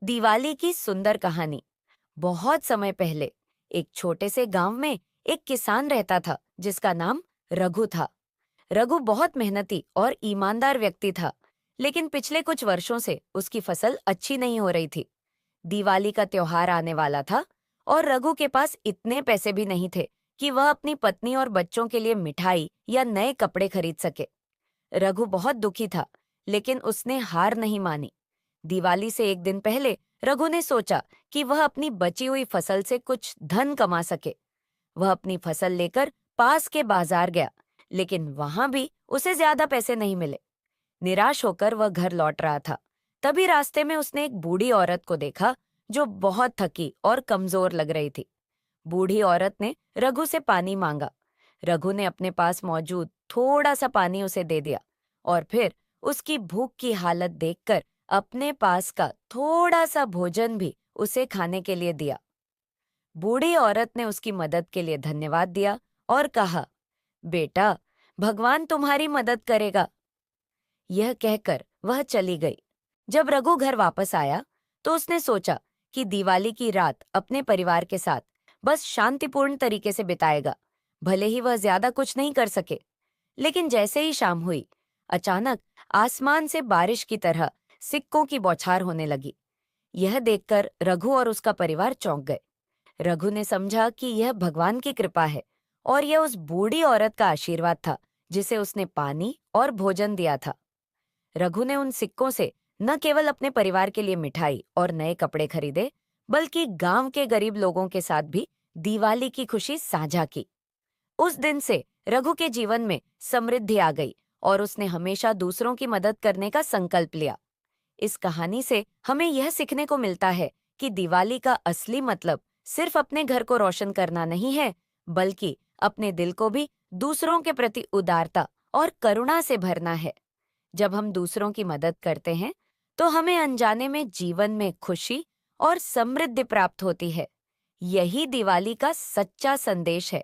दिवाली की सुंदर कहानी। बहुत समय पहले एक छोटे से गांव में एक किसान रहता था जिसका नाम रघु था। रघु बहुत मेहनती और ईमानदार व्यक्ति था, लेकिन पिछले कुछ वर्षों से उसकी फसल अच्छी नहीं हो रही थी। दिवाली का त्योहार आने वाला था और रघु के पास इतने पैसे भी नहीं थे कि वह अपनी पत्नी और बच्चों के लिए मिठाई या नए कपड़े खरीद सके। रघु बहुत दुखी था, लेकिन उसने हार नहीं मानी। दिवाली से एक दिन पहले रघु ने सोचा कि वह अपनी बची हुई फसल से कुछ धन कमा सके। वह अपनी फसल लेकर पास के बाजार गया, लेकिन वहां भी उसे ज्यादा पैसे नहीं मिले। निराश होकर वह घर लौट रहा था। तभी रास्ते में उसने एक बूढ़ी औरत को देखा जो बहुत थकी और कमजोर लग रही थी। बूढ़ी औरत ने रघु से पानी मांगा। रघु ने अपने पास मौजूद थोड़ा सा पानी उसे दे दिया और फिर उसकी भूख की हालत देखकर अपने पास का थोड़ा सा भोजन भी उसे खाने के लिए दिया। बूढ़ी औरत ने उसकी मदद के लिए धन्यवाद दिया और कहा, बेटा, भगवान तुम्हारी मदद करेगा। यह कहकर वह चली गई। जब रघु घर वापस आया तो उसने सोचा कि दिवाली की रात अपने परिवार के साथ बस शांतिपूर्ण तरीके से बिताएगा, भले ही वह ज्यादा कुछ नहीं कर सके। लेकिन जैसे ही शाम हुई, अचानक आसमान से बारिश की तरह सिक्कों की बौछार होने लगी। यह देखकर रघु और उसका परिवार चौंक गए। रघु ने समझा कि यह भगवान की कृपा है और यह उस बूढ़ी औरत का आशीर्वाद था जिसे उसने पानी और भोजन दिया था। रघु ने उन सिक्कों से न केवल अपने परिवार के लिए मिठाई और नए कपड़े खरीदे, बल्कि गांव के गरीब लोगों के साथ भी दिवाली की खुशी साझा की। उस दिन से रघु के जीवन में समृद्धि आ गई और उसने हमेशा दूसरों की मदद करने का संकल्प लिया। इस कहानी से हमें यह सीखने को मिलता है कि दिवाली का असली मतलब सिर्फ अपने घर को रोशन करना नहीं है, बल्कि अपने दिल को भी दूसरों के प्रति उदारता और करुणा से भरना है। जब हम दूसरों की मदद करते हैं, तो हमें अनजाने में जीवन में खुशी और समृद्धि प्राप्त होती है। यही दिवाली का सच्चा संदेश है।